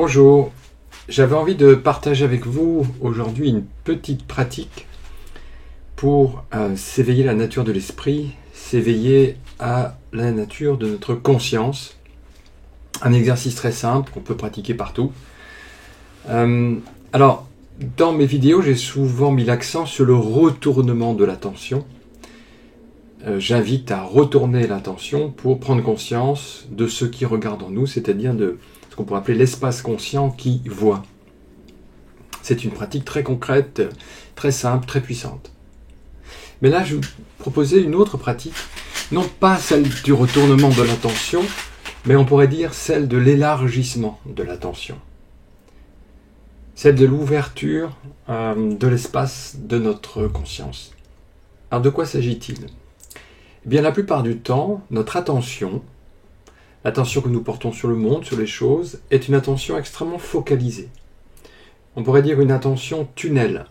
Bonjour, j'avais envie de partager avec vous aujourd'hui une petite pratique pour s'éveiller à la nature de l'esprit, s'éveiller à la nature de notre conscience. Un exercice très simple qu'on peut pratiquer partout. Alors, dans mes vidéos, j'ai souvent mis l'accent sur le retournement de l'attention. J'invite à retourner l'attention pour prendre conscience de ce qui regarde en nous, c'est-à-dire de ce qu'on pourrait appeler l'espace conscient qui voit. C'est une pratique très concrète, très simple, très puissante. Mais là, je vais vous proposer une autre pratique, non pas celle du retournement de l'attention, mais on pourrait dire celle de l'élargissement de l'attention. Celle de l'ouverture de l'espace de notre conscience. Alors de quoi s'agit-il ? Eh bien, la plupart du temps, notre attention, l'attention que nous portons sur le monde, sur les choses, est une attention extrêmement focalisée. On pourrait dire une attention tunnel.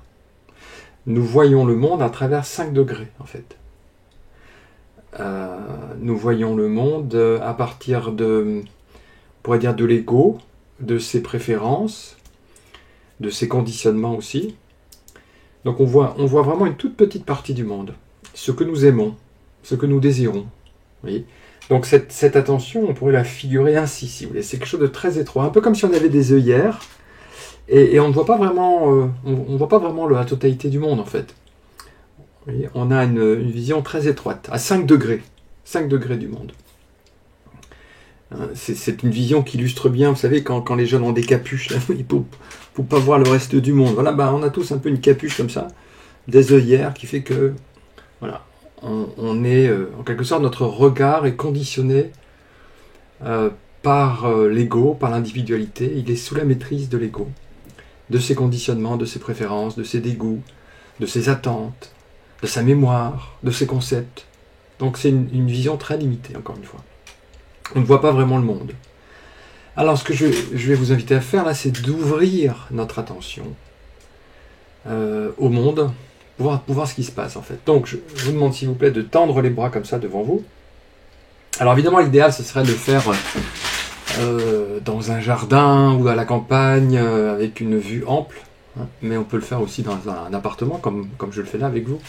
Nous voyons le monde à travers 5 degrés, en fait. Nous voyons le monde à partir de, on pourrait dire, de l'ego, de ses préférences, de ses conditionnements aussi. Donc on voit vraiment une toute petite partie du monde. Ce que nous aimons, ce que nous désirons. Oui. Donc cette attention, on pourrait la figurer ainsi, si vous voulez. C'est quelque chose de très étroit, un peu comme si on avait des œillères, et on ne voit pas vraiment, la totalité du monde, en fait. Oui. On a une vision très étroite, à 5 degrés du monde. C'est une vision qui illustre bien, vous savez, quand les jeunes ont des capuches, là, pour ne pas voir le reste du monde. Voilà, on a tous un peu une capuche comme ça, des œillères, qui fait que, voilà, on est, en quelque sorte, notre regard est conditionné par l'ego, par l'individualité. Il est sous la maîtrise de l'ego, de ses conditionnements, de ses préférences, de ses dégoûts, de ses attentes, de sa mémoire, de ses concepts. Donc c'est une vision très limitée, encore une fois. On ne voit pas vraiment le monde. Alors ce que je vais vous inviter à faire là, c'est d'ouvrir notre attention au monde, pour voir ce qui se passe en fait. Donc je vous demande s'il vous plaît de tendre les bras comme ça devant vous. Alors évidemment l'idéal ce serait de le faire dans un jardin ou à la campagne avec une vue ample, hein, mais on peut le faire aussi dans un appartement comme je le fais là avec vous.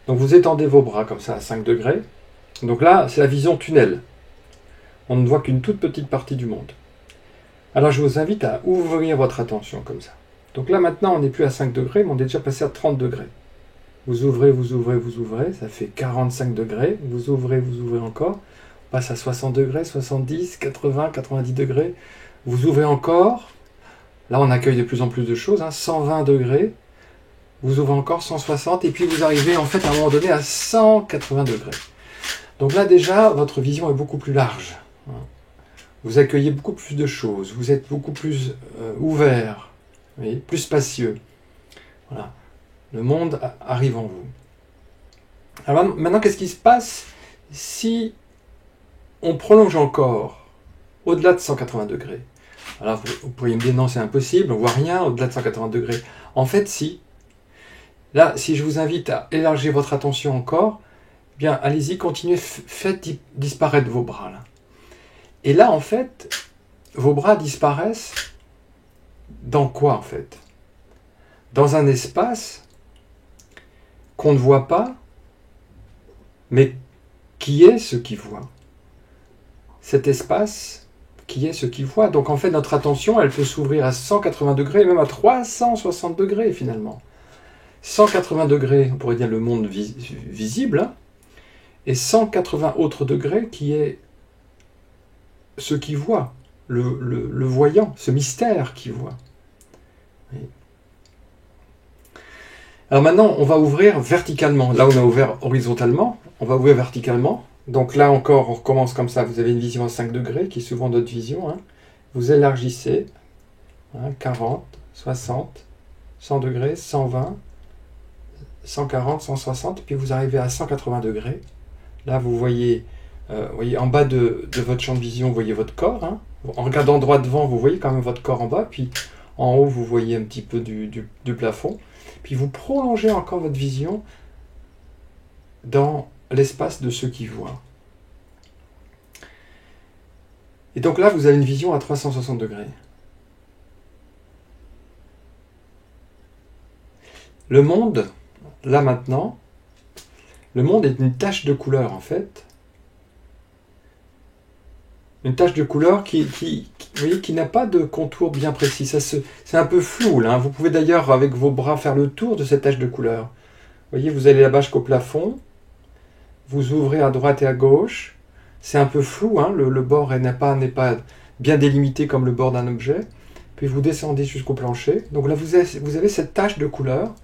Donc vous étendez vos bras comme ça à 5 degrés. Donc là c'est la vision tunnel. On ne voit qu'une toute petite partie du monde. Alors je vous invite à ouvrir votre attention comme ça. Donc là maintenant on n'est plus à 5 degrés, mais on est déjà passé à 30 degrés. Vous ouvrez, ça fait 45 degrés, vous ouvrez encore, on passe à 60 degrés, 70, 80, 90 degrés, vous ouvrez encore, là on accueille de plus en plus de choses, 120 degrés, vous ouvrez encore 160, et puis vous arrivez en fait à un moment donné à 180 degrés. Donc là déjà votre vision est beaucoup plus large. Vous accueillez beaucoup plus de choses, vous êtes beaucoup plus ouvert, oui, plus spacieux. Voilà. Le monde arrive en vous. Alors maintenant, qu'est-ce qui se passe si on prolonge encore au-delà de 180 degrés? Alors vous pourriez me dire non, c'est impossible, on ne voit rien au-delà de 180 degrés. En fait, si. Là, si je vous invite à élargir votre attention encore, eh bien, allez-y, continuez, faites disparaître vos bras. Là. Et là, en fait, vos bras disparaissent dans quoi, en fait? Dans un espace qu'on ne voit pas, mais qui est ce qui voit. Cet espace qui est ce qui voit. Donc en fait, notre attention, elle peut s'ouvrir à 180 degrés, même à 360 degrés finalement. 180 degrés, on pourrait dire le monde visible, hein, et 180 autres degrés qui est ce qui voit, le voyant, ce mystère qui voit. Oui. Alors maintenant, on va ouvrir verticalement. Là, on a ouvert horizontalement, on va ouvrir verticalement. Donc là encore, on recommence comme ça. Vous avez une vision à 5 degrés, qui est souvent notre vision. Hein. Vous élargissez, 40, 60, 100 degrés, 120, 140, 160, puis vous arrivez à 180 degrés. Là, vous voyez en bas de votre champ de vision, vous voyez votre corps. Hein. En regardant droit devant, vous voyez quand même votre corps en bas, puis en haut, vous voyez un petit peu du plafond. Puis vous prolongez encore votre vision dans l'espace de ceux qui voient. Et donc là, vous avez une vision à 360 degrés. Le monde, là maintenant, le monde est une tache de couleur en fait. Une tache de couleur qui n'a pas de contour bien précis. C'est un peu flou là. Vous pouvez d'ailleurs avec vos bras faire le tour de cette tache de couleur. Vous voyez, vous allez là-bas jusqu'au plafond. Vous ouvrez à droite et à gauche. C'est un peu flou, hein, le bord n'est pas bien délimité comme le bord d'un objet. Puis vous descendez jusqu'au plancher. Donc là, vous avez cette tache de couleur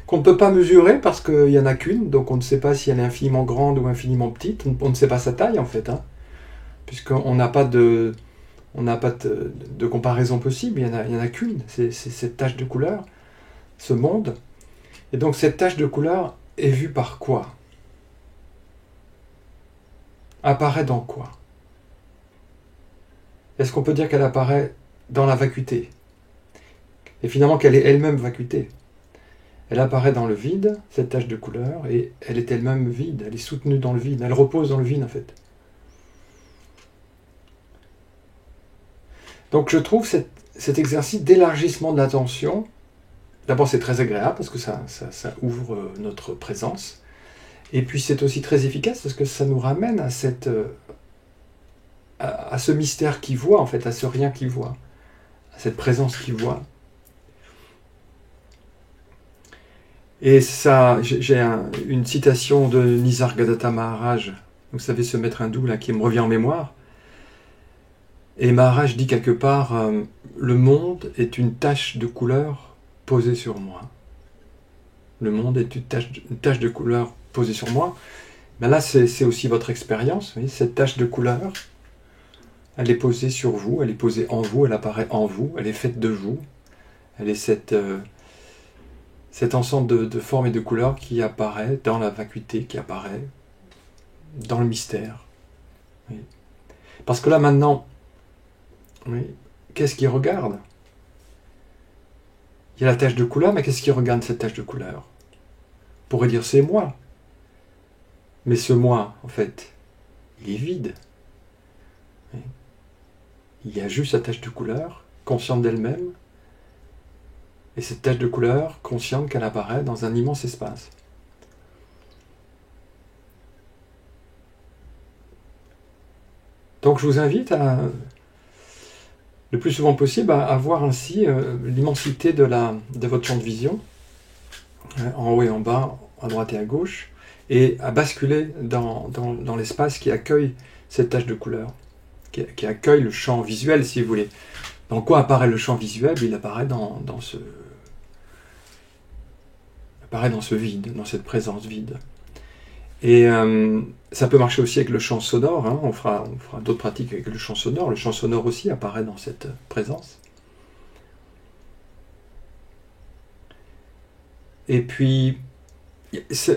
qu'on ne peut pas mesurer parce qu'il n'y en a qu'une. Donc on ne sait pas si elle est infiniment grande ou infiniment petite. On ne sait pas sa taille en fait, hein, puisqu'on n'a pas de comparaison possible. Il n'y en a qu'une. C'est cette tache de couleur, ce monde. Et donc cette tache de couleur est vue par quoi ? Apparaît dans quoi ? Est-ce qu'on peut dire qu'elle apparaît dans la vacuité ? Et finalement qu'elle est elle-même vacuité. Elle apparaît dans le vide, cette tache de couleur, et elle est elle-même vide, elle est soutenue dans le vide, elle repose dans le vide en fait. Donc je trouve cet exercice d'élargissement de l'attention, d'abord c'est très agréable parce que ça ouvre notre présence, et puis c'est aussi très efficace parce que ça nous ramène à ce mystère qui voit en fait, à ce rien qui voit, à cette présence qui voit. Et ça, j'ai une citation de Nisargadatta Maharaj, vous savez ce maître hindou là qui me revient en mémoire. Et Maharaj dit quelque part, le monde est une tache de couleur posée sur moi. Le monde est une tache de couleur posée sur moi. Ben là, c'est aussi votre expérience. Vous voyez, cette tache de couleur, elle est posée sur vous, elle est posée en vous, elle apparaît en vous, elle est faite de vous. Elle est cet ensemble de formes et de couleurs qui apparaît dans la vacuité, qui apparaît dans le mystère. Oui. Parce que là, maintenant, oui, qu'est-ce qui regarde ? Il y a la tache de couleur, mais qu'est-ce qui regarde cette tache de couleur ? On pourrait dire c'est moi. Mais ce moi, en fait, il est vide. Oui. Il y a juste la tache de couleur, consciente d'elle-même, et cette tache de couleur, consciente qu'elle apparaît dans un immense espace. Donc je vous invite le plus souvent possible à voir ainsi l'immensité de votre champ de vision, en haut et en bas, à droite et à gauche, et à basculer dans l'espace qui accueille cette tache de couleur, qui accueille le champ visuel, si vous voulez. Dans quoi apparaît le champ visuel ? Il apparaît dans ce vide, dans cette présence vide. Et ça peut marcher aussi avec le champ sonore, hein. On fera d'autres pratiques avec le champ sonore. Le champ sonore aussi apparaît dans cette présence. Et puis,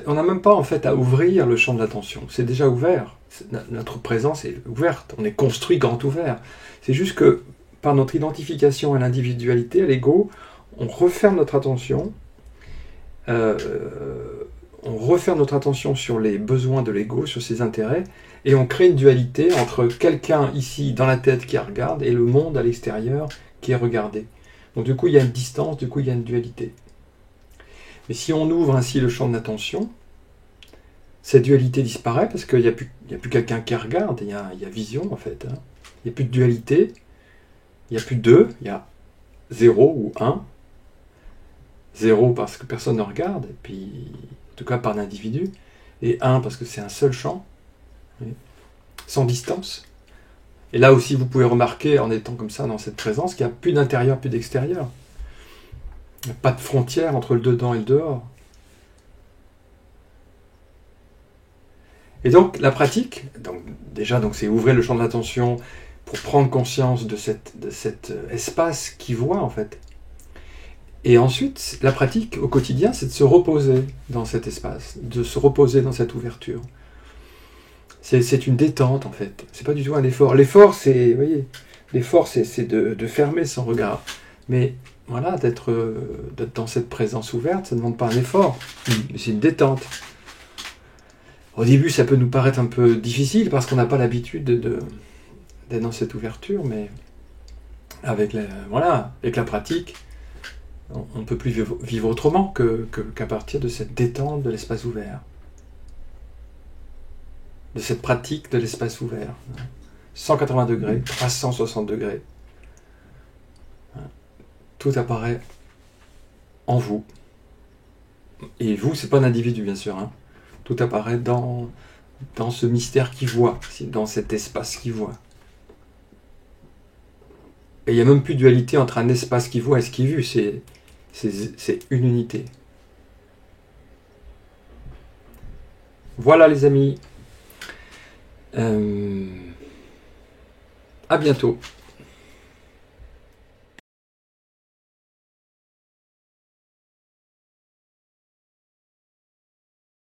on n'a même pas en fait à ouvrir le champ de l'attention. C'est déjà ouvert. Notre présence est ouverte. On est construit grand ouvert. C'est juste que par notre identification à l'individualité, à l'ego, on referme notre attention. On referme notre attention sur les besoins de l'ego, sur ses intérêts, et on crée une dualité entre quelqu'un ici dans la tête qui regarde et le monde à l'extérieur qui est regardé. Donc du coup, il y a une distance, du coup, il y a une dualité. Mais si on ouvre ainsi le champ de l'attention, cette dualité disparaît parce qu'il n'y a plus quelqu'un qui regarde, il y a vision en fait. Hein. Il n'y a plus de dualité, il n'y a plus de deux, il y a 0 ou 1. 0 parce que personne ne regarde, et puis, en tout cas par l'individu, et 1 parce que c'est un seul champ, oui, sans distance. Et là aussi, vous pouvez remarquer, en étant comme ça dans cette présence, qu'il n'y a plus d'intérieur, plus d'extérieur. Il n'y a pas de frontière entre le dedans et le dehors. Et donc, la pratique, déjà, c'est ouvrir le champ de l'attention pour prendre conscience de cet espace qui voit, en fait. Et ensuite, la pratique au quotidien, c'est de se reposer dans cet espace, de se reposer dans cette ouverture. C'est une détente, en fait. C'est pas du tout un effort. L'effort, c'est, vous voyez, l'effort, c'est de fermer son regard. Mais voilà, d'être dans cette présence ouverte, ça ne demande pas un effort. C'est une détente. Au début, ça peut nous paraître un peu difficile parce qu'on n'a pas l'habitude d'être dans cette ouverture, mais avec la pratique, On ne peut plus vivre autrement qu'à partir de cette détente de l'espace ouvert. De cette pratique de l'espace ouvert. 180 degrés, 360 degrés. Tout apparaît en vous. Et vous, c'est pas un individu, bien sûr. Hein. Tout apparaît dans ce mystère qui voit, dans cet espace qui voit. Et il n'y a même plus de dualité entre un espace qui voit et ce qui est vu, c'est une unité. Voilà les amis. À bientôt.